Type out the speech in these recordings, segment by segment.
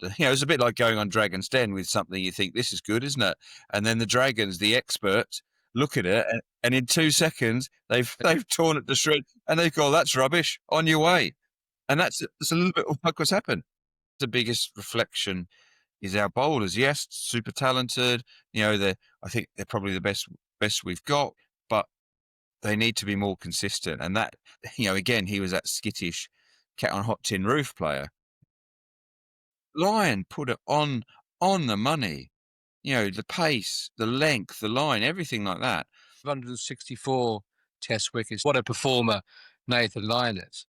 It's a bit like going on Dragon's Den with something you think, this is good, isn't it? And then the Dragons, the experts, look at it, and in 2 seconds they've torn it to shreds, and they've gone, that's rubbish, on your way. And that's a little bit like what's happened. The biggest reflection is our bowlers. Yes, super talented. I think they're probably the best we've got, but they need to be more consistent. And that, again, he was that skittish cat on hot tin roof player. Lyon put it on the money. The pace, the length, the line, everything like that. 164 test wickets. What a performer Nathan Lyon is.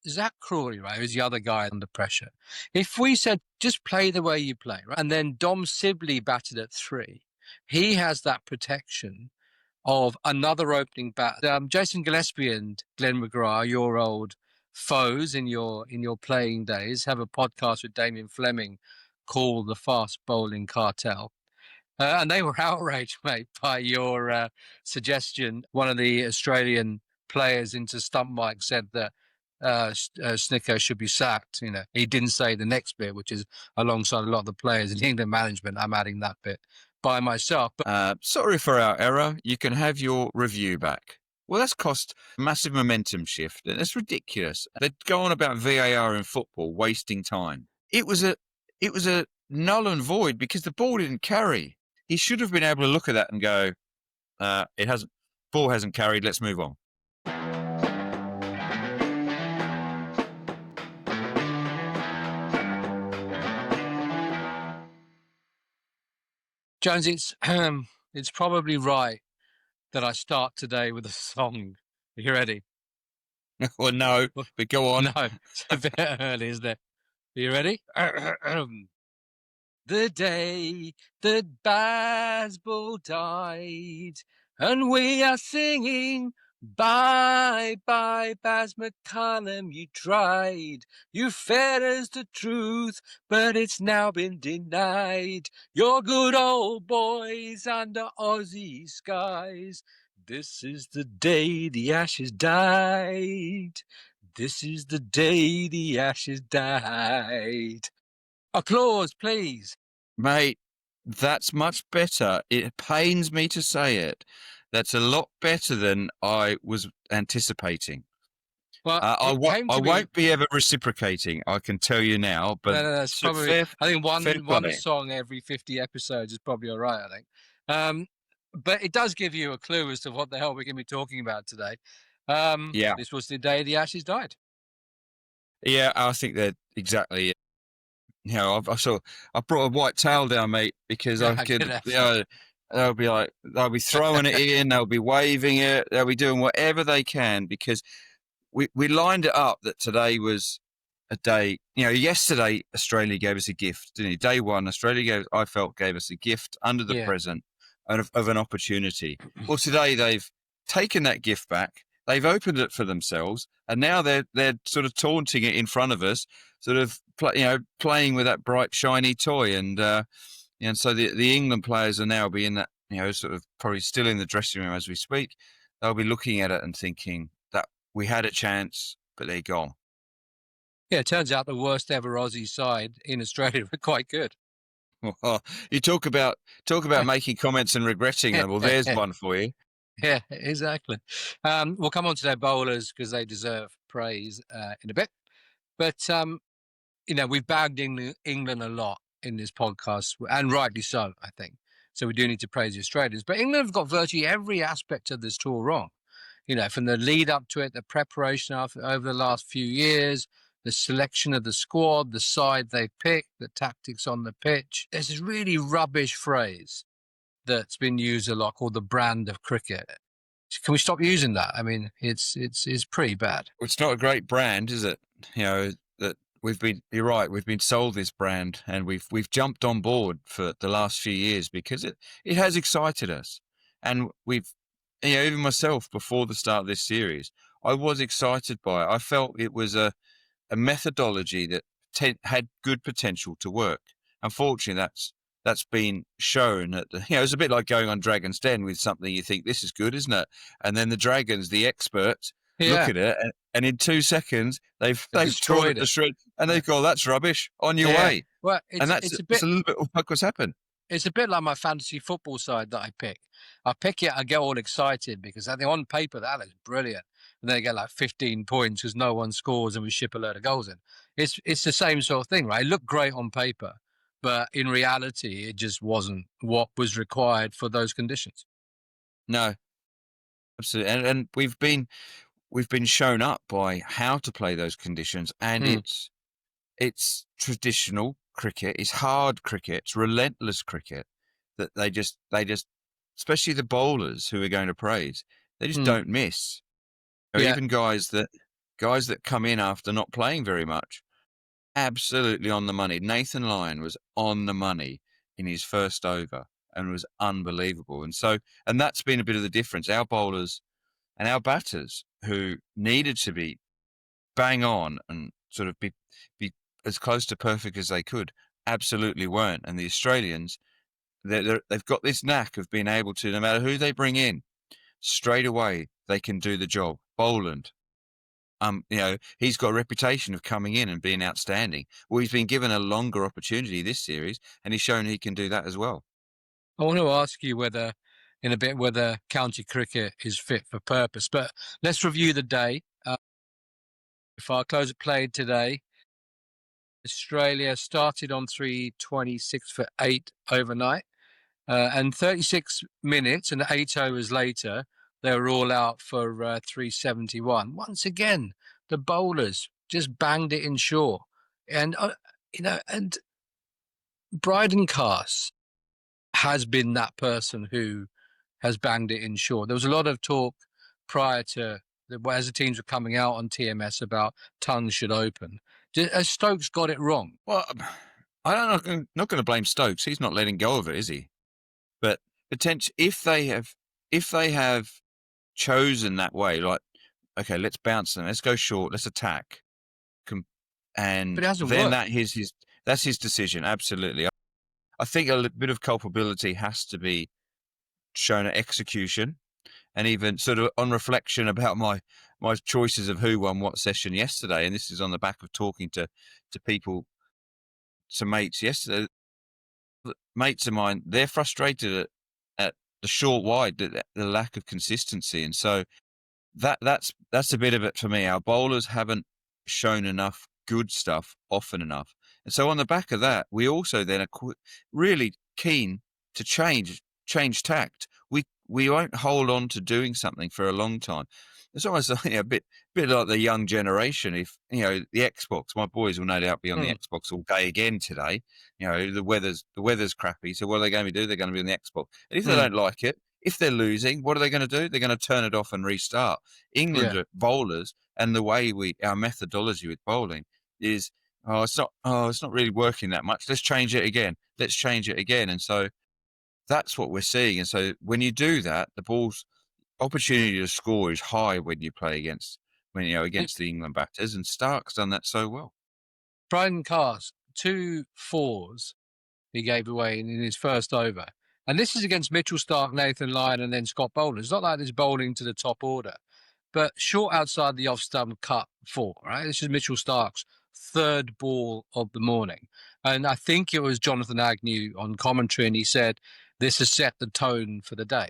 Zach Crawley, right, who's the other guy under pressure. If we said, just play the way you play, right, and then Dom Sibley batted at 3, he has that protection of another opening bat. Jason Gillespie and Glenn McGrath, your old foes in your playing days, have a podcast with Damien Fleming called The Fast Bowling Cartel. And they were outraged, mate, by your suggestion. One of the Australian players into stump mic said that Snicko should be sacked. He didn't say the next bit, which is alongside a lot of the players in England management. I'm adding that bit by myself. Sorry for our error. You can have your review back. Well, that's cost massive momentum shift, and it's ridiculous. They go on about VAR in football, wasting time. It was a null and void because the ball didn't carry. He should have been able to look at that and go, ball hasn't carried, let's move on. Jones, it's probably right that I start today with a song. Are you ready? Well, no, but go on. No, it's a bit early, isn't it? Are you ready? The day that Bazball died, and we are singing, bye, bye, Baz McCullum, you tried. You fed us the truth, but it's now been denied. You're good old boys under Aussie skies. This is the day the Ashes died. This is the day the Ashes died. Applause, please. Mate, that's much better. It pains me to say it. That's a lot better than I was anticipating. Well, I won't be ever reciprocating, I can tell you now. But no, that's probably, I think one song every 50 episodes is probably all right, I think. But it does give you a clue as to what the hell we're going to be talking about today. Yeah. This was the day the Ashes died. Yeah, I think that exactly. I brought a white towel down, mate, because I could. They'll be throwing it in, they'll be waving it, they'll be doing whatever they can because we lined it up that today was a day. Yesterday Australia gave us a gift, didn't it? Day one, Australia gave us a gift under the present of an opportunity. Well, today they've taken that gift back. They've opened it for themselves, and now they're sort of taunting it in front of us, sort of playing with that bright shiny toy, and so the England players are now being that sort of probably still in the dressing room as we speak. They'll be looking at it and thinking that we had a chance, but they're gone. Yeah, it turns out the worst ever Aussie side in Australia were quite good. Well, you talk about making comments and regretting them. Well, there's one for you. Yeah, exactly. We'll come on to their bowlers because they deserve praise in a bit. But, we've bagged England a lot in this podcast, and rightly so, I think. So we do need to praise the Australians. But England have got virtually every aspect of this tour wrong. From the lead up to it, the preparation over the last few years, the selection of the squad, the side they picked, the tactics on the pitch. There's this really rubbish phrase that's been used a lot called the brand of cricket. Can we stop using that? I mean, it's pretty bad. It's not a great brand, is it? That you're right, we've been sold this brand and we've jumped on board for the last few years because it has excited us. And we've, even myself before the start of this series, I was excited by it. I felt it was a methodology that had good potential to work. Unfortunately, that's been shown at it's a bit like going on Dragon's Den with something you think, this is good, isn't it? And then the Dragons, the experts, look at it, and in 2 seconds they've torn it to shreds, and they go, "That's rubbish. On your way." Well, And that's a little bit like what's happened. It's a bit like my fantasy football side that I pick. I pick it, I get all excited because I think on paper that looks brilliant, and then I get like 15 points because no one scores and we ship a load of goals in. It's the same sort of thing, right? It looked great on paper, but in reality, it just wasn't what was required for those conditions. No, absolutely, and we've been shown up by how to play those conditions, and it's traditional cricket, it's hard cricket, it's relentless cricket that they just, especially the bowlers who we're going to praise, they just don't miss. Even guys that come in after not playing very much, absolutely on the money. Nathan Lyon was on the money in his first over and was unbelievable. And that's been a bit of the difference. Our bowlers and our batters who needed to be bang on and sort of be as close to perfect as they could, absolutely weren't. And the Australians, they've got this knack of being able to, no matter who they bring in, straight away they can do the job. Boland, he's got a reputation of coming in and being outstanding. Well, he's been given a longer opportunity this series, and he's shown he can do that as well. I want to ask you whether county cricket is fit for purpose, but let's review the day. If our close of play today, Australia started on 326 for 8 overnight, and 36 minutes and 8 overs later, they were all out for 371. Once again, the bowlers just banged it in shore, and and Bryden Cast has been that person who has banged it in shore. There was a lot of talk prior to as the teams were coming out on TMS about tongues should open. Has Stokes got it wrong? Well, I'm not going to blame Stokes. He's not letting go of it, is he? But potentially, if they have chosen that way, like, okay, let's bounce them, let's go short, let's attack, and but it hasn't then worked. That's his decision. Absolutely, I think a bit of culpability has to be shown at execution, and even sort of on reflection about my choices of who won what session yesterday. And this is on the back of talking to people, to mates yesterday. Mates of mine, they're frustrated at the short wide, the lack of consistency, and so that's a bit of it for me. Our bowlers haven't shown enough good stuff often enough, and so on the back of that, we also then are really keen to change tact. We won't hold on to doing something for a long time. It's almost like, a bit like the young generation. If the Xbox, my boys will no doubt be on the Xbox all day again today. The weather's crappy, so what are they going to do? They're going to be on the Xbox. And if they don't like it, if they're losing, what are they going to do? They're going to turn it off and restart. England bowlers, and the way our methodology with bowling is, it's not really working that much. Let's change it again. And so that's what we're seeing. And so when you do that, the ball's opportunity to score is high when you play against the England batters, and Stark's done that so well. Bryden Cast, 2 fours he gave away in his first over. And this is against Mitchell Starc, Nathan Lyon, and then Scott Boland. It's not like there's bowling to the top order, but short outside the off-stump cut 4, right? This is Mitchell Starc's third ball of the morning. And I think it was Jonathan Agnew on commentary, and he said, this has set the tone for the day.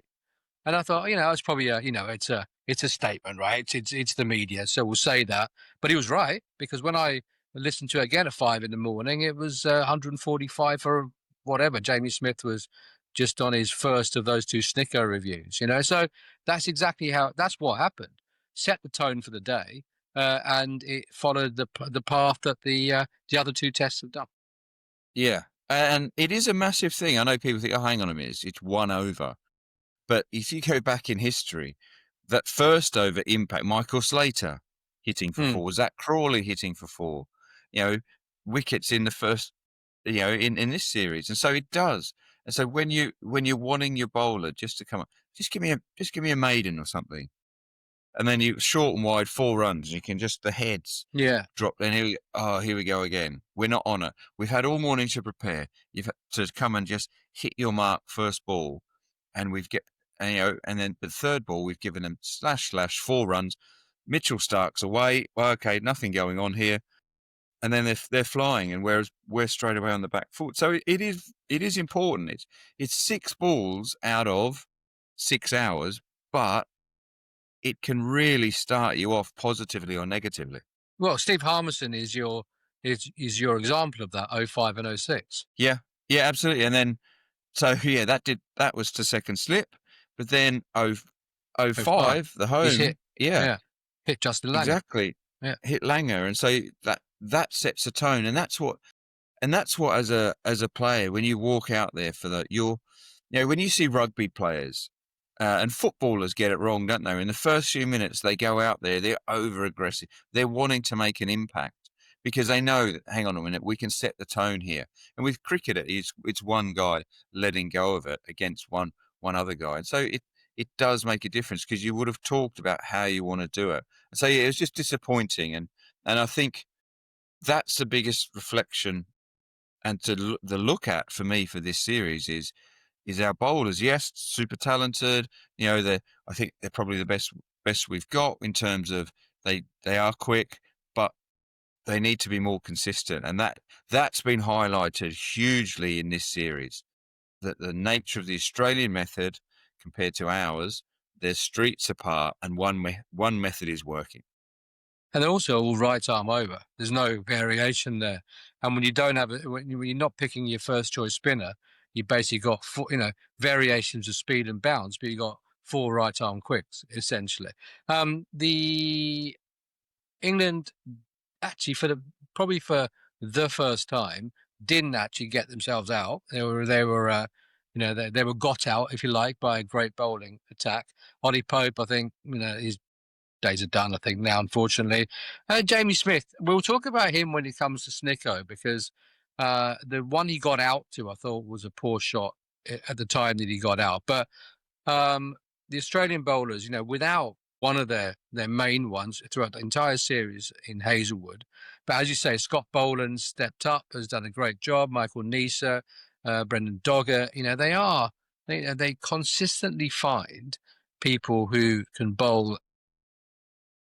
And I thought, it's probably it's a statement, right? It's the media, so we'll say that. But he was right, because when I listened to it again at 5 a.m, it was 145 for whatever. Jamie Smith was just on his first of those 2 Snicko reviews, So that's exactly that's what happened. Set the tone for the day, and it followed the path that the other 2 tests have done. Yeah, and it is a massive thing. I know people think, oh, hang on a minute, it's 1 over. But if you go back in history, that first over impact, Michael Slater hitting for 4, Zach Crawley hitting for 4, wickets in the first, in this series. And so it does. And so when you're wanting your bowler just to come up, just give me a maiden or something. And then you short and wide, 4 runs. You can just, the heads drop. And here we go again. We're not on it. We've had all morning to prepare. You've had to come and just hit your mark first ball. And and then the third ball, we've given them // 4 runs. Mitchell Stark's away. Well, okay, nothing going on here. And then they're flying, and whereas we're straight away on the back foot. So it is important. It's 6 balls out of 6 hours, but it can really start you off positively or negatively. Well, Steve Harmison is your example of that, 05 and 06. Yeah, absolutely. And then that was to second slip, but then 05, the home, hit Justin Langer. Exactly. Yeah. Hit Langer, and so that sets a tone, and that's what as a player, when you walk out there when you see rugby players and footballers get it wrong, don't they? In the first few minutes, they go out there, they're over aggressive, they're wanting to make an impact because they know that, hang on a minute, we can set the tone here. And with cricket, it's one guy letting go of it against one other guy, and so it does make a difference because you would have talked about how you want to do it. And so it was just disappointing, and I think that's the biggest reflection and the look at for me for this series is our bowlers. Yes, super talented. I think they're probably the best we've got in terms of they are quick, but they need to be more consistent, and that's been highlighted hugely in this series. That the nature of the Australian method compared to ours, there's streets apart, and one method is working. And they're also all right arm over. There's no variation there. And when you don't have it, when you're not picking your first choice spinner, you basically got variations of speed and bounce, but you got 4 right arm quicks essentially. The England actually probably for the first time didn't actually get themselves out. They were got out, if you like, by a great bowling attack. Ollie Pope, I think, his days are done, I think, now, unfortunately. Jamie Smith, we'll talk about him when it comes to Snicko, because the one he got out to, I thought, was a poor shot at the time that he got out. But the Australian bowlers, without one of their main ones throughout the entire series in Hazelwood. But as you say, Scott Boland stepped up, has done a great job. Michael Neser, Brendan Dogger, they consistently find people who can bowl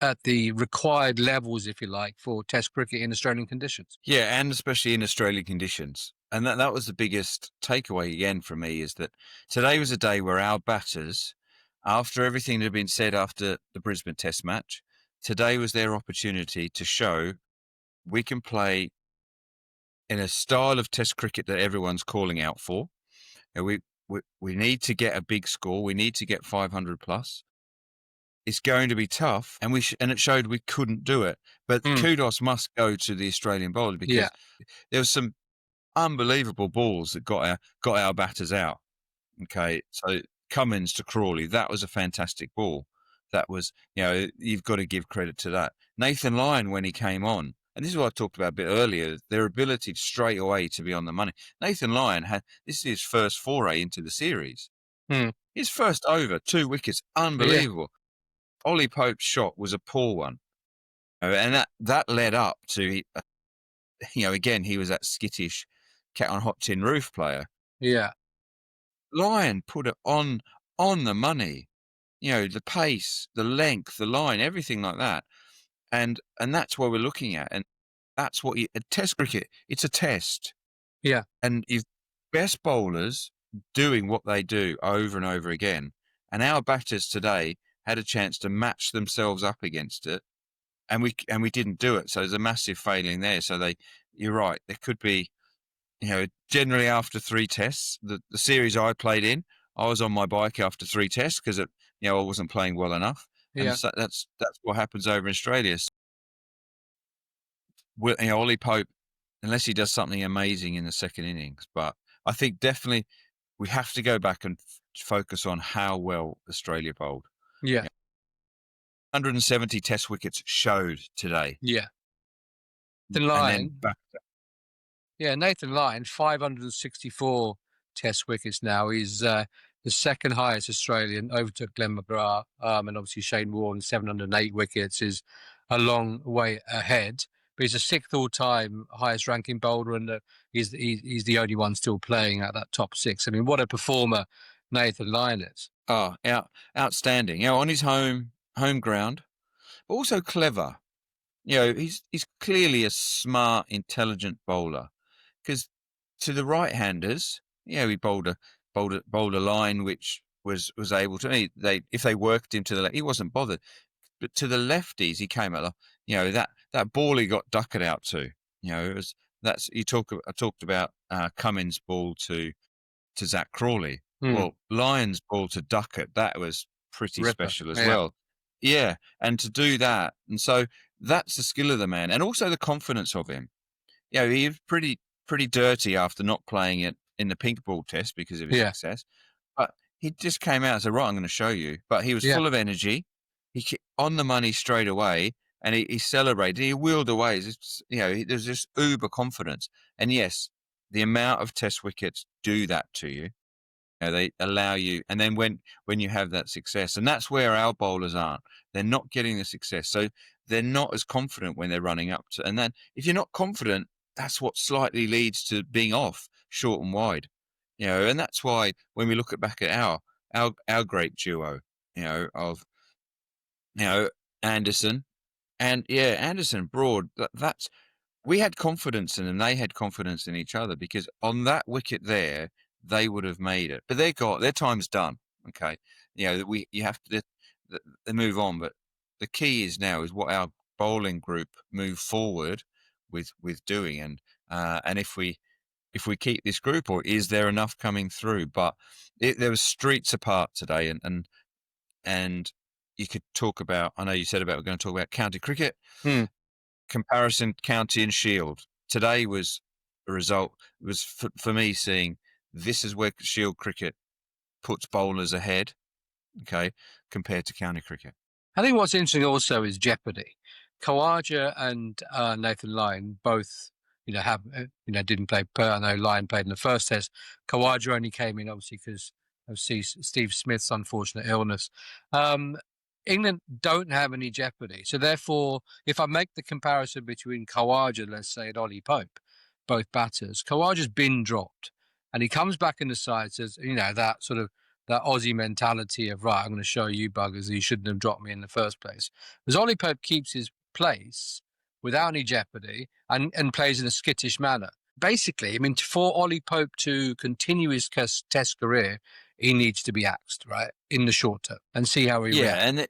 at the required levels, if you like, for Test cricket in Australian conditions. Yeah, and especially in Australian conditions. And that was the biggest takeaway again for me, is that today was a day where our batters, after everything that had been said after the Brisbane Test match, today was their opportunity to show we can play in a style of Test cricket that everyone's calling out for. And we need to get a big score. We need to get 500 plus. It's going to be tough, and and it showed we couldn't do it. But kudos must go to the Australian bowler, because there was some unbelievable balls that got our batters out. Okay, so Cummins to Crawley, that was a fantastic ball. That was, you've got to give credit to that. Nathan Lyon, when he came on, and this is what I talked about a bit earlier, their ability straight away to be on the money. Nathan Lyon this is his first foray into the series. His first over, 2 wickets, unbelievable. Yeah. Ollie Pope's shot was a poor one, and that led up to, again, he was that skittish cat on hot tin roof player. Yeah, Lyon put it on the money, the pace, the length, the line, everything like that, and that's what we're looking at, and that's what Test cricket. It's a test. Yeah, and you've best bowlers doing what they do over and over again, and our batters today had a chance to match themselves up against it, and we didn't do it. So there's a massive failing there. So you're right. There could be, generally after 3 tests, the series I played in, I was on my bike after 3 tests because I wasn't playing well enough. Yeah. And so that's what happens over in Australia. Ollie Pope, unless he does something amazing in the second innings, but I think definitely we have to go back and focus on how well Australia bowled. Yeah. 170 Test wickets showed today. Yeah. Nathan Lyon, 564 Test wickets now. He's the second highest Australian, overtook Glenn McGrath, and obviously Shane Warne, 708 wickets, is a long way ahead. But he's a 6th all-time highest ranking bowler, and he's the only one still playing at that top 6. I mean, what a performer Nathan Lyon is. Oh, outstanding. On his home ground, but also clever. He's clearly a smart, intelligent bowler. Because to the right-handers, he bowled a line which was able to. If they worked him to the left, he wasn't bothered. But to the lefties, he came out. That ball he got ducked out to. I talked about Cummins' ball to Zach Crawley. Well, Lyon's ball to Duckett, that was pretty special as well. Yeah, and to do that, and so that's the skill of the man, and also the confidence of him. He was pretty dirty after not playing it in the pink ball test because of his success. But he just came out and said, right, I'm going to show you. But he was full of energy. He on the money straight away, and he celebrated. He wheeled away. There's just uber confidence. And yes, the amount of test wickets do that to you. They allow you, and then when you have that success, and that's where our bowlers aren't. They're not getting the success, so they're not as confident when they're running up to. And then if you're not confident, that's what slightly leads to being off short and wide. And that's why when we look back at our great duo, of Anderson and Anderson Broad, that's. We had confidence in them. They had confidence in each other because on that wicket there, they would have made it. But their time's done. Okay, you have to they move on. But the key is now is what our bowling group move forward with doing, and if we keep this group, or is there enough coming through? But there was streets apart today, and you could talk about. I know you said we're going to talk about county cricket. Comparison county and Shield today was a result. It was for me seeing this is where Shield cricket puts bowlers ahead, okay, compared to county cricket. I think what's interesting also is jeopardy. Khawaja and Nathan Lyon both, didn't play. I know Lyon played in the first test. Khawaja only came in obviously because of Steve Smith's unfortunate illness. England don't have any jeopardy. So therefore, if I make the comparison between Khawaja, let's say, and Ollie Pope, both batters, Khawaja's been dropped. And he comes back in the side, says, that sort of that Aussie mentality of, right, I'm going to show you buggers you shouldn't have dropped me in the first place. Because Ollie Pope keeps his place without any jeopardy and plays in a skittish manner. Basically, for Ollie Pope to continue his test career, he needs to be axed, right, in the short term, and see how he reacts. And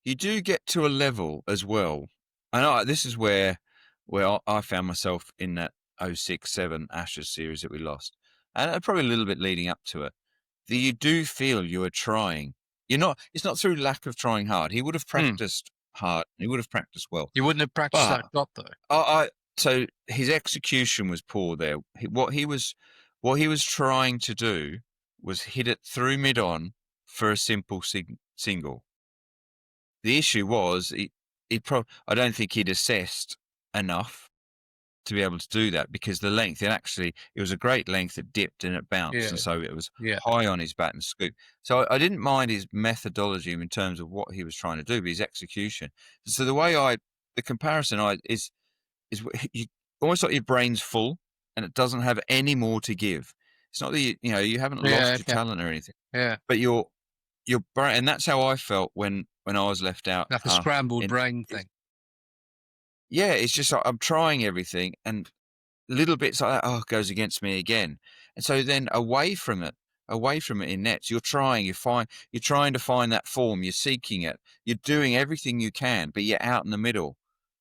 you do get to a level as well. And this is where I found myself in that 06-07 Ashes series that we lost, and probably a little bit leading up to it. That you do feel you are trying. It's not through lack of trying hard. He would have practiced hard. He would have practiced well. He wouldn't have practiced that shot though. So his execution was poor there. What he was trying to do was hit it through mid-on for a simple single. The issue was I don't think he'd assessed enough to be able to do that because the length, it was a great length. It dipped and it bounced, and so it was high on his bat and scoop. So I didn't mind his methodology in terms of what he was trying to do, but his execution. So the comparison is you almost like your brain's full and it doesn't have any more to give. It's not that you haven't lost your talent or anything. Yeah. But your brain, and that's how I felt when I was left out. Like a scrambled brain thing. Yeah, it's just like I'm trying everything, and little bits like that goes against me again. And so then away from it in nets, you're trying to find that form. You're seeking it. You're doing everything you can, but you're out in the middle.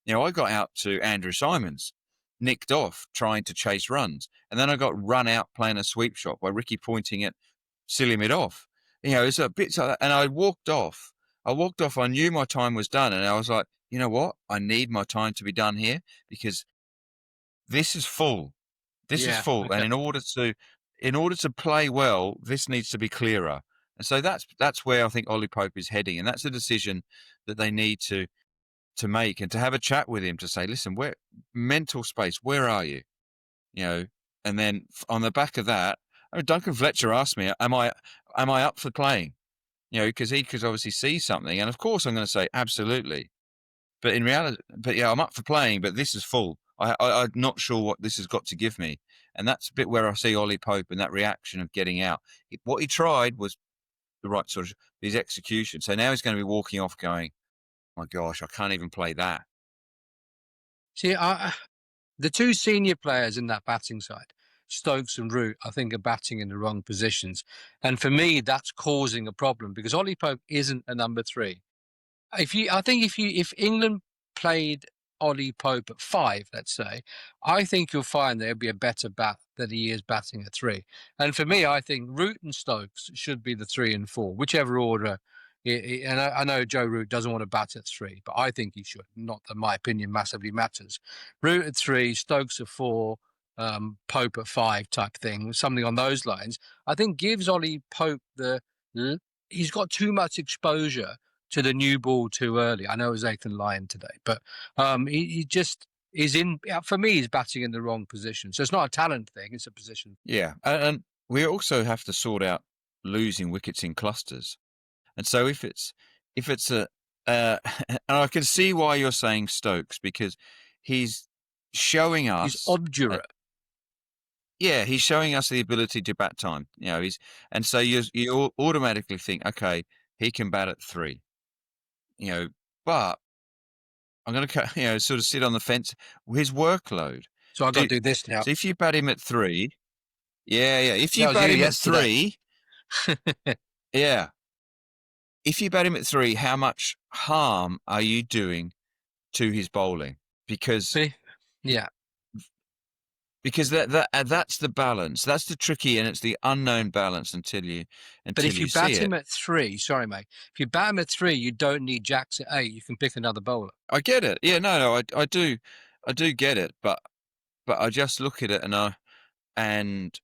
I got out to Andrew Simons, nicked off trying to chase runs, and then I got run out playing a sweep shot by Ricky pointing at silly mid off. It's a bit like that, and I walked off. I knew my time was done, and I was like, you know what? I need my time to be done here because this is full. This is full, okay. And in order to play well, this needs to be clearer. And so that's where I think Ollie Pope is heading, and that's a decision that they need to make and to have a chat with him to say, listen, mental space, where are you? And then on the back of that, Duncan Fletcher asked me, am I up for playing? Because he could obviously see something, and of course I'm going to say absolutely. But in reality, I'm up for playing, but this is full. I'm not sure what this has got to give me. And that's a bit where I see Ollie Pope and that reaction of getting out. What he tried was the right sort of, his execution. So now he's going to be walking off going, my gosh, I can't even play that. See, the two senior players in that batting side, Stokes and Root, I think are batting in the wrong positions. And for me, that's causing a problem because Ollie Pope isn't a number 3. If England played Ollie Pope at 5, let's say, I think you'll find there'll be a better bat than he is batting at 3. And for me, I think Root and Stokes should be the 3 and 4, whichever order. And I know Joe Root doesn't want to bat at 3, but I think he should. Not that my opinion massively matters. Root at 3, Stokes at 4, Pope at 5 type thing, something on those lines. I think gives Ollie Pope he's got too much exposure to the new ball too early. I know it was Nathan Lyon today, but he just is for me, he's batting in the wrong position. So it's not a talent thing, it's a position. Yeah. And we also have to sort out losing wickets in clusters. And so if it's and I can see why you're saying Stokes, because he's showing us. He's obdurate. He's showing us the ability to bat time. And so you automatically think, okay, he can bat at 3. But I'm going to sort of sit on the fence. His workload. So I've got to do this now. So if you bat him at 3, if you bat him at 3, if you bat him at 3, how much harm are you doing to his bowling? Because because that's the balance. That's the tricky, and it's the unknown balance until you But if you bat him at 3, sorry, mate. If you bat him at 3, you don't need jacks at 8. You can pick another bowler. I get it. Yeah, no, I do get it. But I just look at it and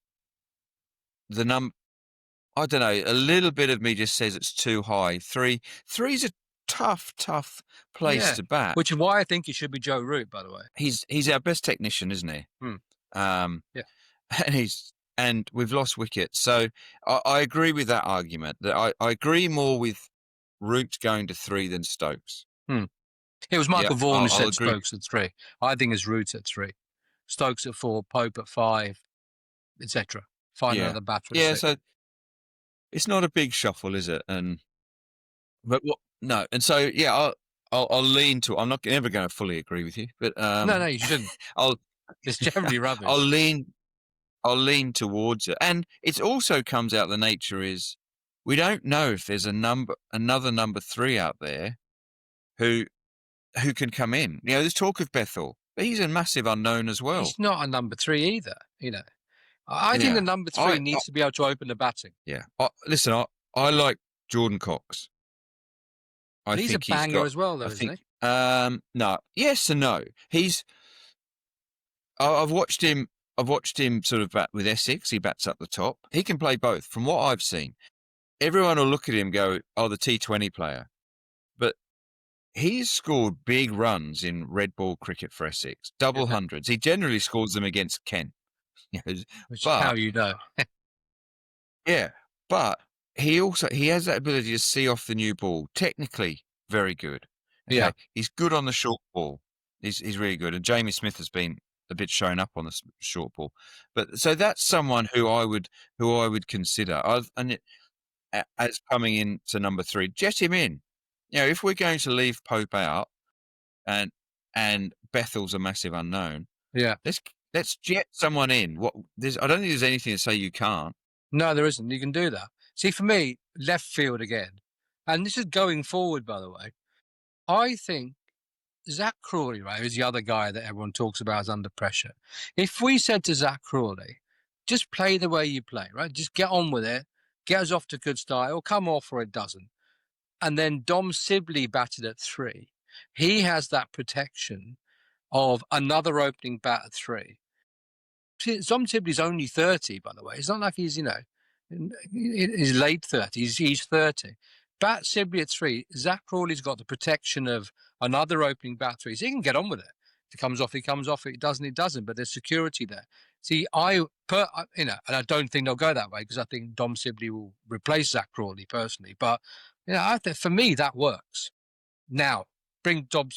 the number. I don't know. A little bit of me just says it's too high. 3's a tough place to bat. Which is why I think it should be Joe Root, by the way. He's our best technician, isn't he? And we've lost wickets. So I agree with that argument. That I agree more with Root going to 3 than Stokes. It was Michael Vaughan who said Stokes at 3. I think it's Root at 3. Stokes at 4, Pope at 5, etc. Find another batter at 6. So it's not a big shuffle, is it? And so I'll lean to. I'm not never going to fully agree with you, but no, you shouldn't. It's generally rubbish. I'll lean towards it, and it also comes out the nature is we don't know if there's another number 3 out there who can come in. There's talk of Bethel, but he's a massive unknown as well. He's not a number 3 either. I think the number 3 needs to be able to open the batting. Yeah. Listen, I like Jordan Cox. He's a banger as well, though, isn't he? No. Yes and no. I've watched him sort of bat with Essex. He bats up the top. He can play both. From what I've seen, everyone will look at him and go, "Oh, the T20 player," but he's scored big runs in red ball cricket for Essex, double hundreds. He generally scores them against Kent. Which is how you know. Yeah, but he has that ability to see off the new ball. Technically, very good. Okay? Yeah, he's good on the short ball. He's really good. And Jamie Smith has been a bit shown up on the short ball. But so that's someone who I would consider. As coming in to number 3, jet him in. If we're going to leave Pope out, and Bethel's a massive unknown. Yeah, let's jet someone in. I don't think there's anything to say you can't. No, there isn't. You can do that. See, for me, left field again, and this is going forward, by the way. I think Zach Crawley, right, who's the other guy that everyone talks about as under pressure. If we said to Zach Crawley, just play the way you play, right? Just get on with it, get us off to a good start, it'll come off or it doesn't. And then Dom Sibley batted at 3. He has that protection of another opening bat at 3. Dom Sibley's only 30, by the way. It's not like he's, in his late 30s. He's 30. Bat Sibley at 3. Zach Crawley's got the protection of another opening bat 3. So he can get on with it. If it comes off, he comes off. If it doesn't, it doesn't. But there's security there. See, and I don't think they'll go that way because I think Dom Sibley will replace Zach Crawley personally. But I think for me that works. Now bring Dom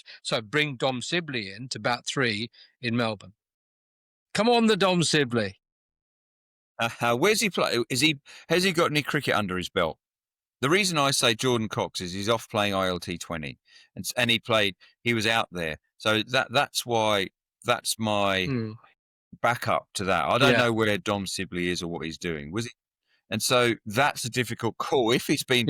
Sibley in to bat 3 in Melbourne. Come on, the Dom Sibley. Where's he play? Has he got any cricket under his belt? The reason I say Jordan Cox is he's off playing ILT 20, and he was out there, so that's why that's my backup to that. I don't know where Dom Sibley is or what he's doing. Was it? And so that's a difficult call. If he's been,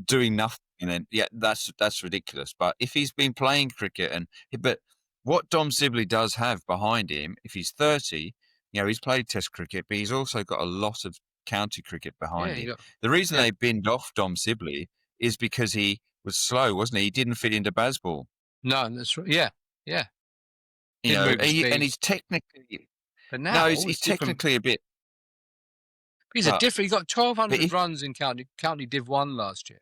doing nothing, then that's ridiculous. But if he's been playing cricket, but what Dom Sibley does have behind him, if he's 30, he's played Test cricket, but he's also got a lot of county cricket behind him. The reason they binned off Dom Sibley is because he was slow, wasn't he? He didn't fit into Bazball. No, that's right. Yeah. And he's technically, but now he's technically a bit. He's a different. He got 1,200 runs in county Div 1 last year,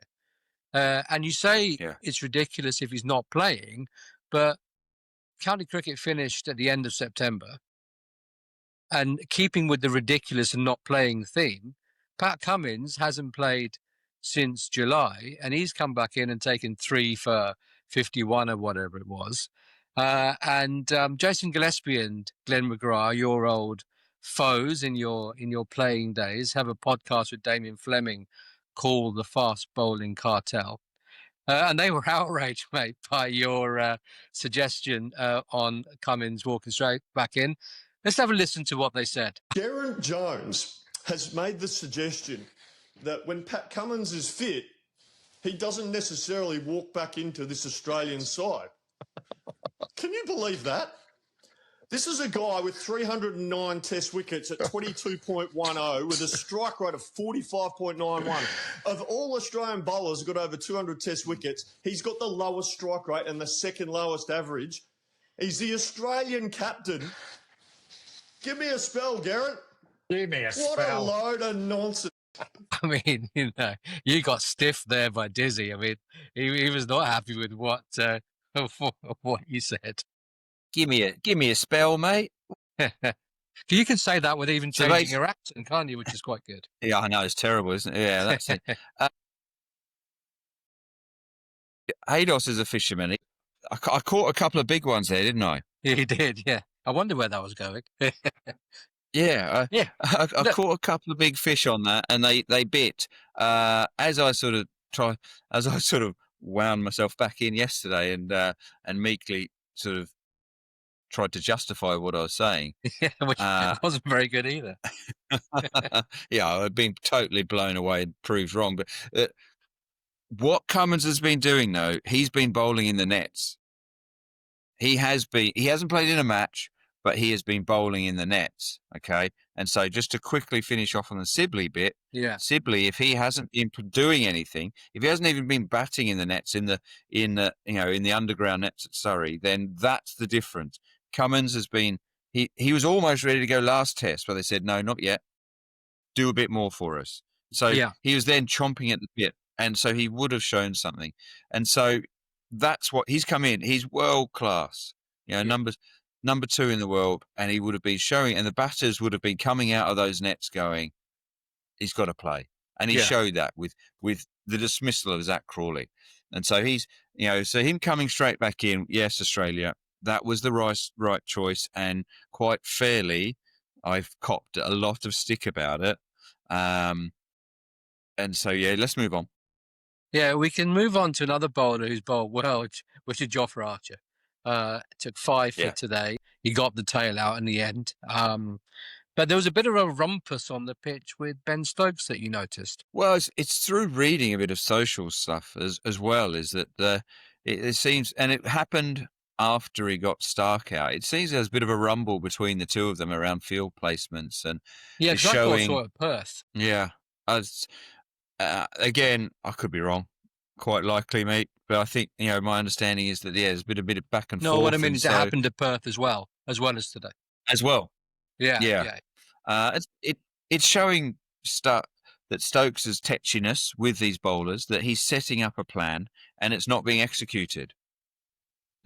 and you say it's ridiculous if he's not playing, but county cricket finished at the end of September, and keeping with the ridiculous and not playing theme, Pat Cummins hasn't played since July, and he's come back in and taken 3 for 51 or whatever it was. And Jason Gillespie and Glenn McGrath, your old foes in your playing days, have a podcast with Damien Fleming called The Fast Bowling Cartel. And they were outraged, mate, by your suggestion on Cummins walking straight back in. Let's have a listen to what they said. Geraint Jones has made the suggestion that when Pat Cummins is fit, he doesn't necessarily walk back into this Australian side. Can you believe that? This is a guy with 309 Test wickets at 22.10 with a strike rate of 45.91. Of all Australian bowlers who got over 200 Test wickets, he's got the lowest strike rate and the second lowest average. He's the Australian captain. Give me a spell, Geraint. Give me a spell. What a load of nonsense. I mean, you got stiffed there by Dizzy. I mean, he was not happy with what you said. Give me a spell, mate. You can say that with even changing your accent, can't you? Which is quite good. Yeah, I know, it's terrible, isn't it? Yeah, that's it. Haydos is a fisherman. I caught a couple of big ones there, didn't I? Yeah, he did, yeah. I wonder where that was going. I caught a couple of big fish on that, and they bit. As I sort of wound myself back in yesterday, and meekly sort of tried to justify what I was saying. Which wasn't very good either. I'd been totally blown away and proved wrong. But what Cummins has been doing, though, he's been bowling in the nets. He hasn't played in a match, but he has been bowling in the nets. Okay. And so just to quickly finish off on the Sibley bit, Sibley, if he hasn't been doing anything, if he hasn't even been batting in the nets in the underground nets at Surrey, then that's the difference. Cummins has been, he was almost ready to go last test, but they said, no, not yet. Do a bit more for us. So he was then chomping at the bit. And so he would have shown something. And so that's what he's come in. He's world class, number 2 in the world. And he would have been showing, and the batters would have been coming out of those nets going, he's got to play. And he showed that with the dismissal of Zach Crawley. And so so him coming straight back in, yes, Australia, that was the right choice. And quite fairly, I've copped a lot of stick about it. And so, let's move on. Yeah, we can move on to another bowler who's bowled well, which is Jofra Archer. Took 5 for today. He got the tail out in the end. But there was a bit of a rumpus on the pitch with Ben Stokes that you noticed. Well, it's through reading a bit of social stuff as well, is that it seems, and it happened after he got Stark out. It seems there's a bit of a rumble between the two of them around field placements. And showing, I saw it at Perth. Yeah. Again, I could be wrong, quite likely, mate. But I think my understanding is that there's been a bit of back and forth. No, what I mean is it happened at Perth as well as today. As well, yeah. It's showing that Stokes' tetchiness with these bowlers, that he's setting up a plan and it's not being executed.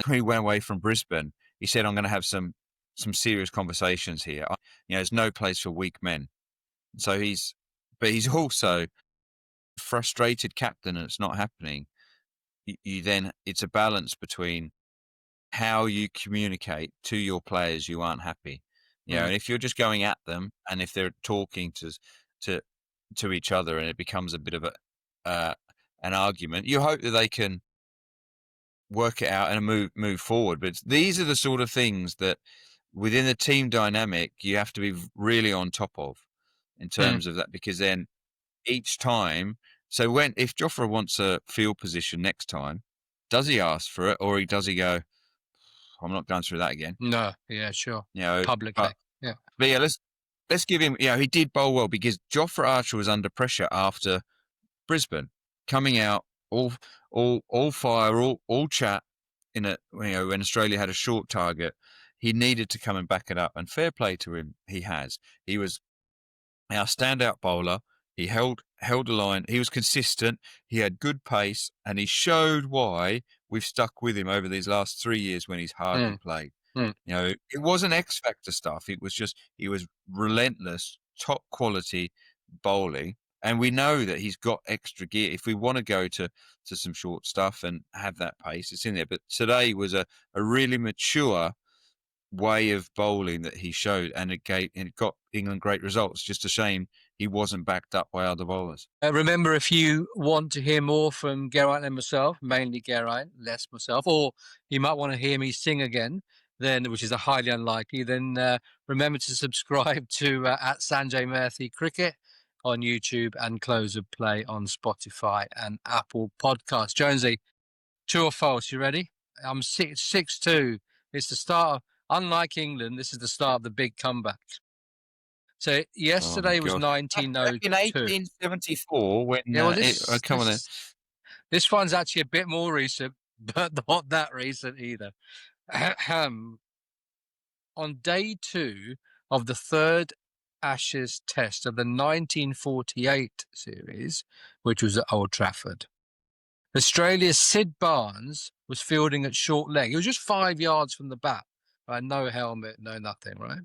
When he went away from Brisbane, he said, "I'm going to have some serious conversations here. There's no place for weak men." So he's also frustrated captain, and it's not happening. It's a balance between how you communicate to your players you aren't happy, and if you're just going at them, and if they're talking to to each other, and it becomes a bit of an argument. You hope that they can work it out and move forward. But these are the sort of things that within the team dynamic you have to be really on top of in terms of that, because then each time. So if Jofra wants a field position next time, does he ask for it, or does he go, I'm not going through that again? No, yeah, sure. Publicly. Yeah. But yeah, let's give him, he did bowl well, because Jofra Archer was under pressure after Brisbane, coming out all fire, all chat when Australia had a short target. He needed to come and back it up, and fair play to him. He was our standout bowler. He held the line. He was consistent. He had good pace, and he showed why we've stuck with him over these last 3 years when he's hardly played. It wasn't X factor stuff. It was just he was relentless, top quality bowling, and we know that he's got extra gear. If we want to go to some short stuff and have that pace, it's in there. But today was a really mature way of bowling that he showed, and it got England great results. Just a shame he wasn't backed up by other bowlers. Remember, if you want to hear more from Geraint and myself, mainly Geraint, less myself, or you might want to hear me sing again, then, which is a highly unlikely, then remember to subscribe to at Sanjay Murthy Cricket on YouTube and Close of Play on Spotify and Apple Podcasts. Jonesy, true or false? You ready? I'm 6-2. It's the start of, unlike England, this is the start of the big comeback. So yesterday was 1902. In 1874, when come on then. This one's actually a bit more recent, but not that recent either. On day 2 of the third Ashes test of the 1948 series, which was at Old Trafford, Australia's Sid Barnes was fielding at short leg. He was just 5 yards from the bat, right? No helmet, no nothing, right?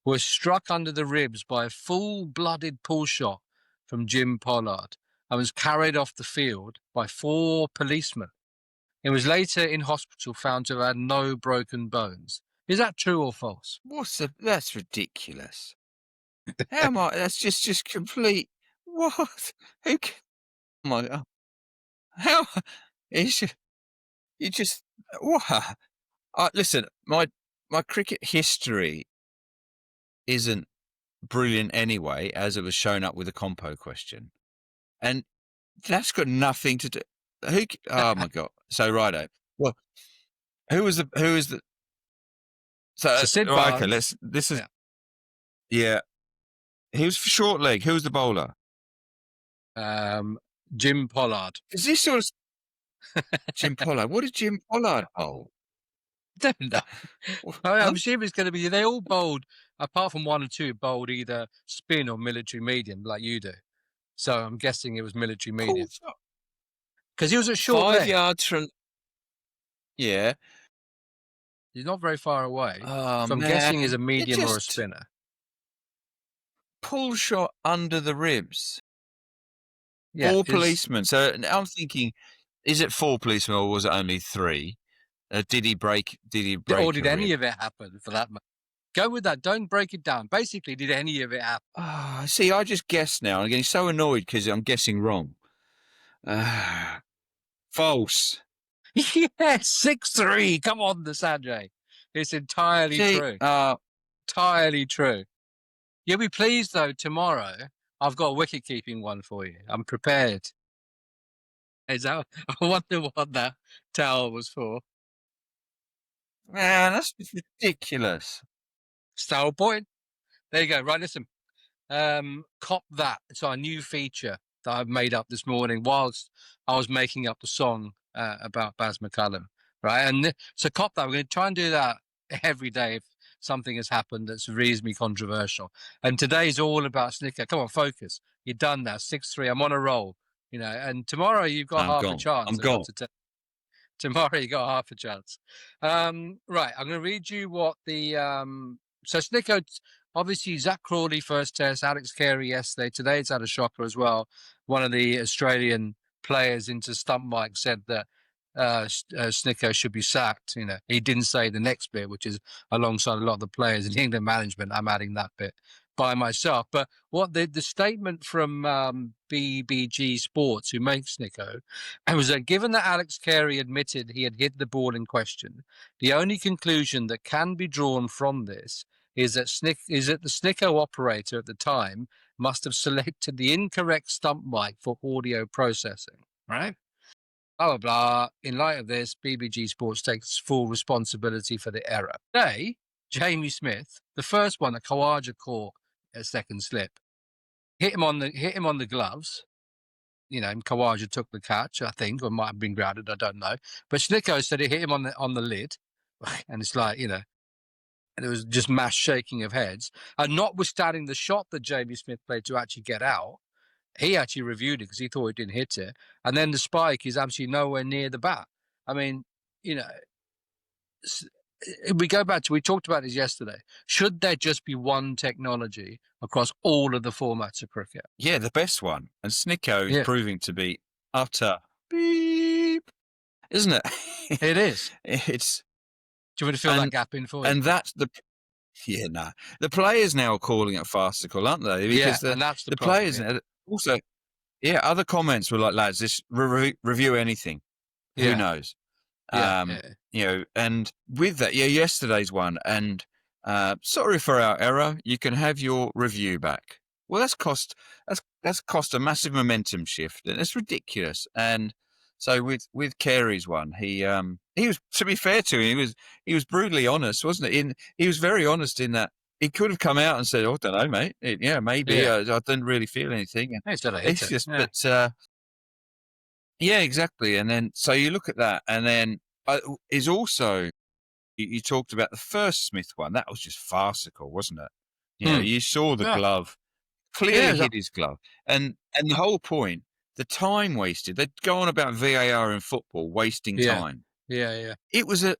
Was struck under the ribs by a full-blooded pull shot from Jim Pollard and was carried off the field by 4 policemen. It was later in hospital found to have had no broken bones. Is that true or false? That's ridiculous. How am I? That's just complete. What? Who? Oh my God. How? You just what? Listen, my cricket history isn't brilliant anyway, as it was shown up with the compo question, and that's got nothing to do. Oh my God! So righto. Well, who is the? So Sid right, okay. Barnes. This is yeah. He was for short leg. Who was the bowler? Jim Pollard. Is this sort of Jim Pollard? What did Jim Pollard bowl? I don't know. I'm assuming it's going to be, they all bowled, apart from 1 or 2, bowled either spin or military medium like you do. So I'm guessing it was military medium. Because he was at short 5 leg. yards from. Yeah. He's not very far away. Oh, so I'm guessing he's a medium or a spinner. Pull shot under the ribs. Yeah, 4 policemen. So I'm thinking, is it 4 policemen or was it only 3? Did he break? Or did any of it happen for that? Go with that. Don't break it down. Basically, did any of it happen? Oh, see, I just guessed now. I'm getting so annoyed because I'm guessing wrong. False. Yes, 6-3. Come on, the Sanjay. It's entirely true. Entirely true. You'll be pleased, though, tomorrow I've got a wicket-keeping one for you. I'm prepared. I wonder what that towel was for. Man, that's ridiculous. Style point. There you go. Right, listen. Cop that. It's our new feature that I've made up this morning whilst I was making up the song about Baz McCullum. Right, and so cop that. We're going to try and do that every day if something has happened that's reasonably controversial. And today's all about Snicko. Come on, focus. You're done now. 6-3. I'm on a roll. And tomorrow you've got half a chance. I'm gone. Tomorrow you got half a chance. Right, I'm going to read you what the so Snicko, obviously Zach Crawley first test, Alex Carey yesterday. Today it's had a shocker as well. One of the Australian players into stump mic said that Snicko should be sacked. He didn't say the next bit, which is alongside a lot of the players in England management. I'm adding that bit. by myself. But what the statement from BBG Sports, who makes Snicko, was that given that Alex Carey admitted he had hit the ball in question, the only conclusion that can be drawn from this is that the Snicko operator at the time must have selected the incorrect stump mic for audio processing, right? Blah, blah, blah. In light of this, BBG Sports takes full responsibility for the error. Today, Jamie Smith, the first one, a Khawaja caught a second slip, hit him on the gloves. You know, and Khawaja took the catch, I think, or might have been grounded, I don't know. But Snicko said it hit him on the lid. And it's like, you know, and it was just mass shaking of heads. And notwithstanding the shot that Jamie Smith played to actually get out, he actually reviewed it because he thought he didn't hit it. And then the spike is absolutely nowhere near the bat. I mean, you know, we go back to, we talked about this yesterday. Should there just be one technology across all of the formats of cricket? Yeah, the best one. And Snicko is proving to be utter beep, isn't it? It is. It's. Do you want to fill that gap in for you? And that's the. Yeah, nah. The players now are calling it farcical, aren't they? Because and that's the problem, players also. Yeah, other comments were like, lads, this review anything. Who knows? You know, and with that, yesterday's one, and sorry for our error. You can have your review back. Well, that's cost a massive momentum shift, and it's ridiculous. And so with Carey's one, he was, to be fair to him, he was brutally honest, wasn't it? He was very honest in that. He could have come out and said, "Oh, I don't know, mate. Maybe I didn't really feel anything." It's just, but yeah, exactly. And then so you look at that, and then is also you talked about the first Smith one. That was just farcical, wasn't it? You know, you saw the glove clearly hit his glove, and the whole point, the time wasted. They'd go on about VAR in football, wasting time. Yeah. It was a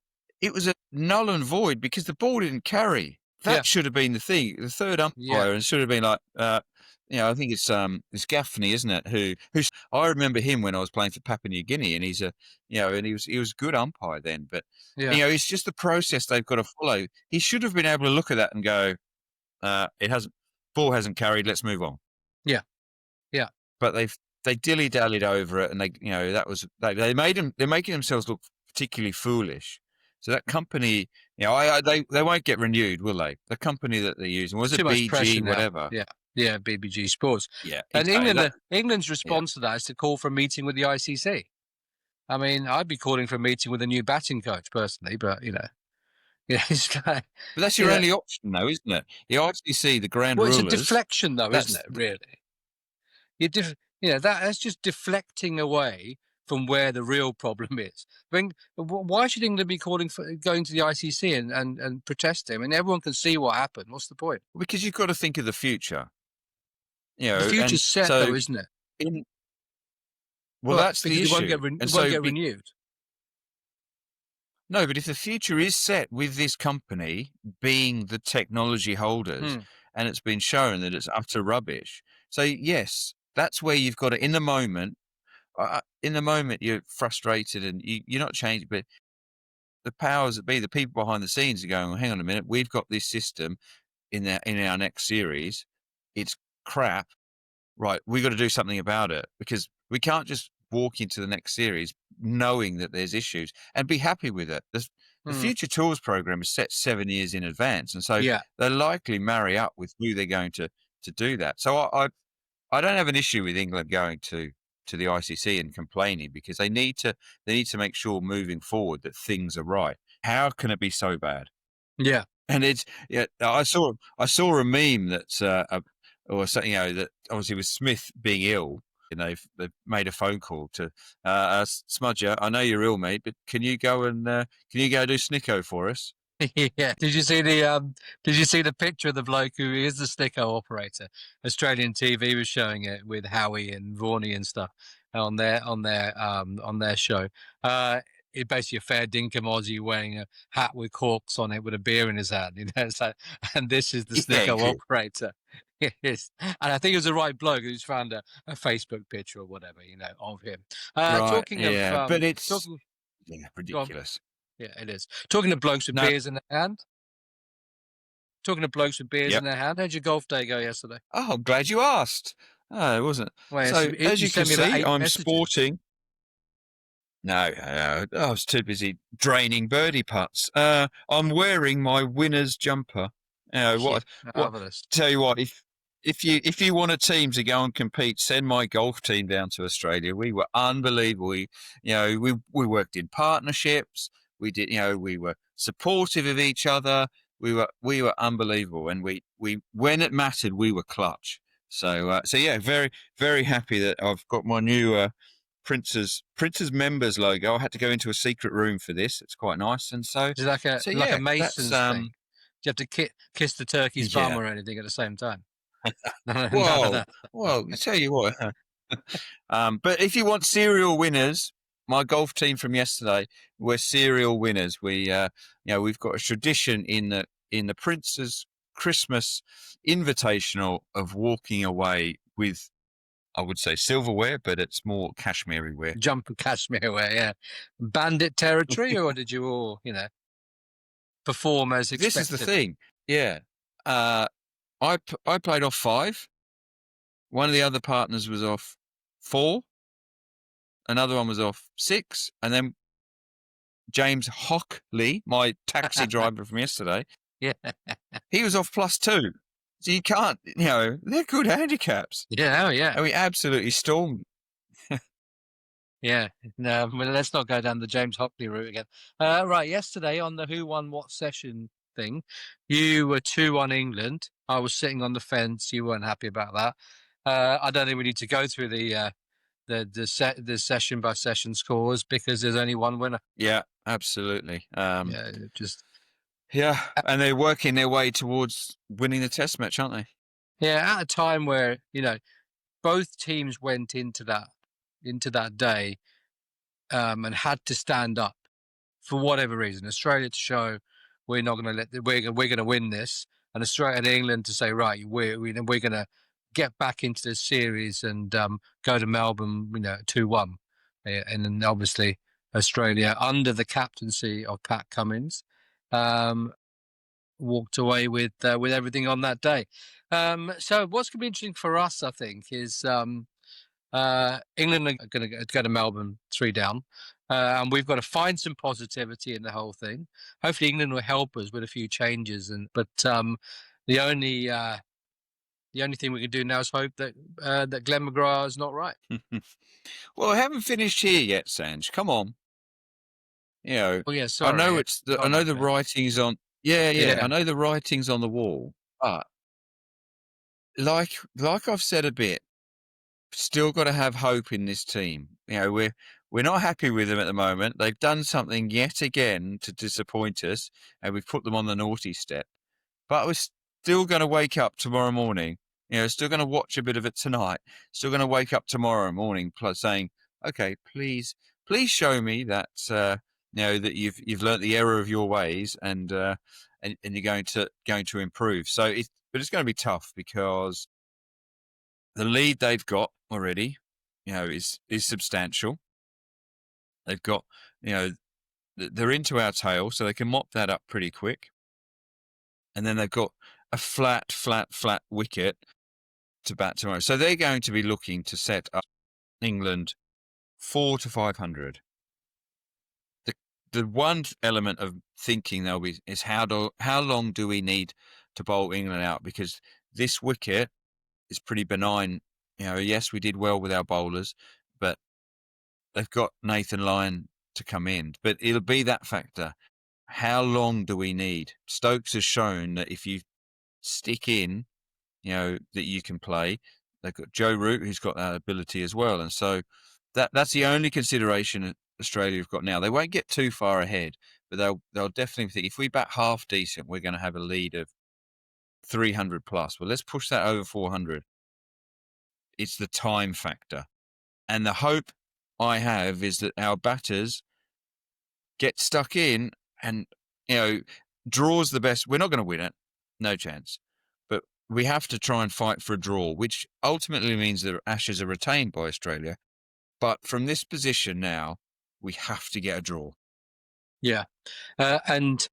null and void because the ball didn't carry. That should have been the thing. The third umpire, and should have been like, you know, I think it's Gaffney, isn't it? Who's I remember him when I was playing for Papua New Guinea, and he's and he was a good umpire then. But you know, it's just the process they've got to follow. He should have been able to look at that and go, ball hasn't carried. Let's move on. Yeah. But they dilly dallied over it, and they're making themselves look particularly foolish. So that company, you know, they won't get renewed, will they? The company that they're using, was it BG, whatever? Yeah, BBG Sports. Yeah, and England's response to that is to call for a meeting with the ICC. I mean, I'd be calling for a meeting with a new batting coach personally, but you know, it's like, but that's your only option, though, isn't it? The ICC, the grand rulers. It's a deflection, though, isn't it? Really, that's just deflecting away from where the real problem is. I mean, why should England be going to the ICC and protesting? I mean, everyone can see what happened. What's the point? Because you've got to think of the future. You know, the future's set, though, isn't it? That's the issue. It won't get renewed. No, but if the future is set with this company being the technology holders, and it's been shown that it's utter rubbish, so yes, that's where you've got to, in the moment, you're frustrated and you're not changing, but the powers that be, the people behind the scenes are going, well, hang on a minute, we've got this system in our next series. It's crap. Right, we've got to do something about it, because we can't just walk into the next series knowing that there's issues and be happy with it. The Future Tours program is set 7 years in advance, and so they'll likely marry up with who they're going to do that. So I don't have an issue with England going to the ICC and complaining, because they need to make sure moving forward that things are right. How can it be so bad? Yeah, and I saw a meme that or something, you know, that obviously with Smith being ill, and they've made a phone call to Smudger. I know you're ill, mate, but can you go do Snicko for us? Yeah. Did you see the picture of the bloke who is the Snicko operator? Australian TV was showing it with Howie and Varney and stuff on their show. It's basically a fair dinkum Aussie wearing a hat with corks on it with a beer in his hand. You know, and this is the Snicko operator. Yes, and I think it was the right bloke who's found a Facebook picture or whatever, you know, of him. Talking of, but it's ridiculous. Yeah, it is. Talking to blokes with beers in their hand. Talking to blokes with beers in their hand, how'd your golf day go yesterday? Oh, I'm glad you asked. Oh, it wasn't. Well, So, as you can sent me about see, 8 I'm messages. sporting. No, I was too busy draining birdie putts. I'm wearing my winner's jumper. What? Marvellous. Tell you what, if you want a team to go and compete, send my golf team down to Australia. We were unbelievable. We worked in partnerships. We did, we were supportive of each other. We were unbelievable, and we when it mattered, we were clutch. So yeah, very very happy that I've got my new Prince's members logo. I had to go into a secret room for this. It's quite nice, and so Is it like a Mason's thing? Do you have to kiss the turkey's bum or anything at the same time? Well, I tell you what. But if you want serial winners, my golf team from yesterday, we're serial winners. We've got a tradition in the Prince's Christmas Invitational of walking away with, I would say, silverware, but it's more cashmere wear. Jumper cashmere wear, yeah. Bandit territory, or did you all, perform as expected? This is the thing, yeah. I played off 5. One of the other partners was off 4. Another one was off 6, and then James Hockley, my taxi driver from yesterday, he was off +2. So you can't, they're good handicaps. Yeah, oh yeah. And we absolutely stormed. Yeah, no, well, let's not go down the James Hockley route again. Right, yesterday on the Who Won What Session thing, you were 2 on England. I was sitting on the fence. You weren't happy about that. I don't think we need to go through the session by session scores because there's only one winner. Yeah, absolutely. And they're working their way towards winning the Test match, aren't they? Yeah, at a time where both teams went into that day and had to stand up for whatever reason. Australia to show we're not going to we're going to win this, and Australia and England to say right we're going to get back into the series and go to Melbourne 2-1, and then obviously Australia under the captaincy of Pat Cummins walked away with everything on that day. So what's going to be interesting for us, I think, is England are going to go to Melbourne 3 down, and we've got to find some positivity in the whole thing. Hopefully, England will help us with a few changes, but the only thing we can do now is hope that Glenn McGrath is not right. Well, I haven't finished here yet, Sanj. Come on. Oh yeah, sorry. I know I know the writing's on. Yeah. I know the writing's on the wall, but like I've said a bit, still got to have hope in this team. We're not happy with them at the moment. They've done something yet again to disappoint us, and we've put them on the naughty step. But we're still going to wake up tomorrow morning. Still going to watch a bit of it tonight. Still going to wake up tomorrow morning plus saying, okay, please show me that that you've learnt the error of your ways and you're going to improve. So but it's going to be tough because the lead they've got already, is substantial. They've got, they're into our tail, so they can mop that up pretty quick. And then they've got a flat wicket to bat tomorrow. So they're going to be looking to set up England 400 to 500. The one element of thinking there'll be is how long do we need to bowl England out? Because this wicket is pretty benign. Yes, we did well with our bowlers, but they've got Nathan Lyon to come in. But it'll be that factor. How long do we need? Stokes has shown that if you stick in, that you can play. They've got Joe Root, who's got that ability as well. And so that's the only consideration Australia have got now. They won't get too far ahead, but they'll definitely think if we bat half decent, we're going to have a lead of 300 plus. Well, let's push that over 400. It's the time factor. And the hope I have is that our batters get stuck in and, draws the best. We're not going to win it. No chance. But we have to try and fight for a draw, which ultimately means that Ashes are retained by Australia. But from this position now, we have to get a draw. Yeah. And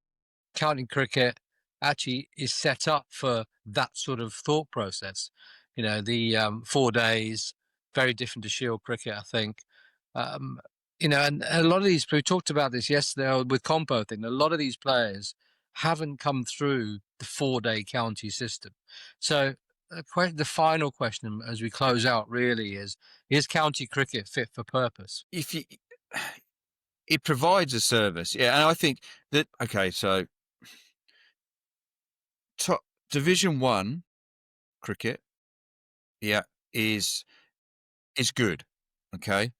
county cricket, actually is set up for that sort of thought process. You know, the 4 days, very different to Shield cricket, I think. You know, and a lot of these, we talked about this yesterday with Compo thing, a lot of these players haven't come through the 4-day county system. So the final question as we close out really is county cricket fit for purpose? It provides a service. Yeah. And I think that, okay, so top Division 1 cricket, yeah, is good. Okay.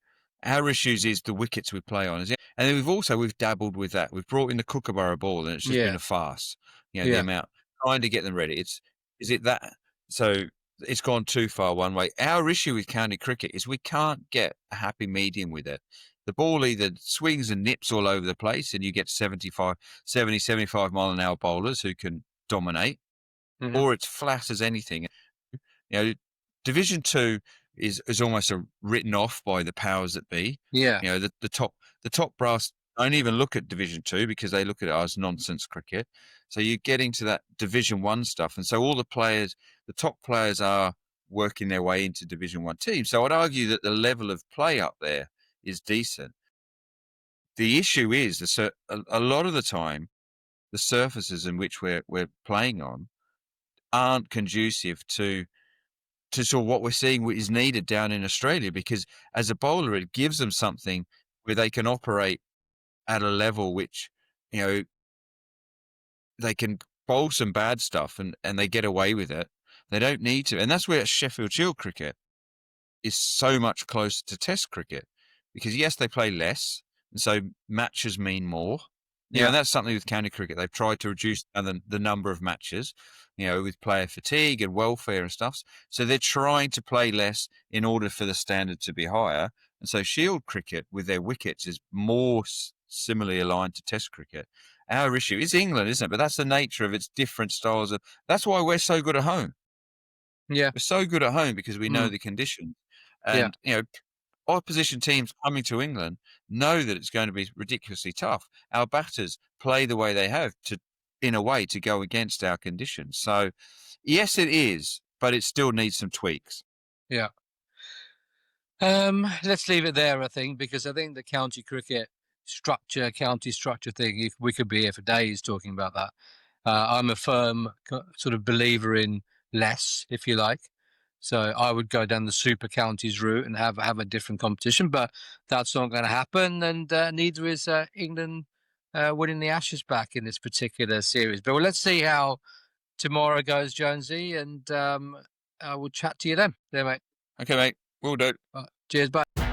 Our issues is the wickets we play on. And then we've dabbled with that. We've brought in the Kookaburra ball, and it's just been a farce. You know, the amount trying to get them ready. Is it that? So it's gone too far one way. Our issue with county cricket is we can't get a happy medium with it. The ball either swings and nips all over the place, and you get 70, 75 mile an hour bowlers who can dominate, or it's flat as anything. You know, Division 2 is almost written off by the powers that be. Yeah. You know, the top brass don't even look at Division 2 because they look at it as nonsense cricket. So you're getting to that Division 1 stuff. And so all the top players are working their way into Division 1 teams. So I'd argue that the level of play up there is decent. The issue is a lot of the time, the surfaces in which we're playing on aren't conducive to sort of what we're seeing is needed down in Australia, because as a bowler, it gives them something where they can operate at a level which, you know, they can bowl some bad stuff and they get away with it. They don't need to. And that's where Sheffield Shield cricket is so much closer to Test cricket, because yes, they play less. And so matches mean more. You know, and that's something with county cricket. They've tried to reduce the number of matches, you know, with player fatigue and welfare and stuff. So they're trying to play less in order for the standard to be higher. And so Shield cricket with their wickets is more similarly aligned to Test cricket. Our issue is England, isn't it? But that's the nature of its different styles of. That's why we're so good at home. Yeah, we're so good at home because we know the conditions, and you know, opposition teams coming to England know that it's going to be ridiculously tough. Our batters play the way they have in a way to go against our conditions. So yes, it is, but it still needs some tweaks. Yeah. Let's leave it there, I think, because I think the county cricket county structure thing, we could be here for days talking about that. I'm a firm sort of believer in less, if you like. So I would go down the super counties route and have a different competition, but that's not going to happen. And neither is England winning the Ashes back in this particular series. But let's see how tomorrow goes, Jonesy, and I will chat to you then. There, mate. Okay, mate. Will do. Cheers, bye.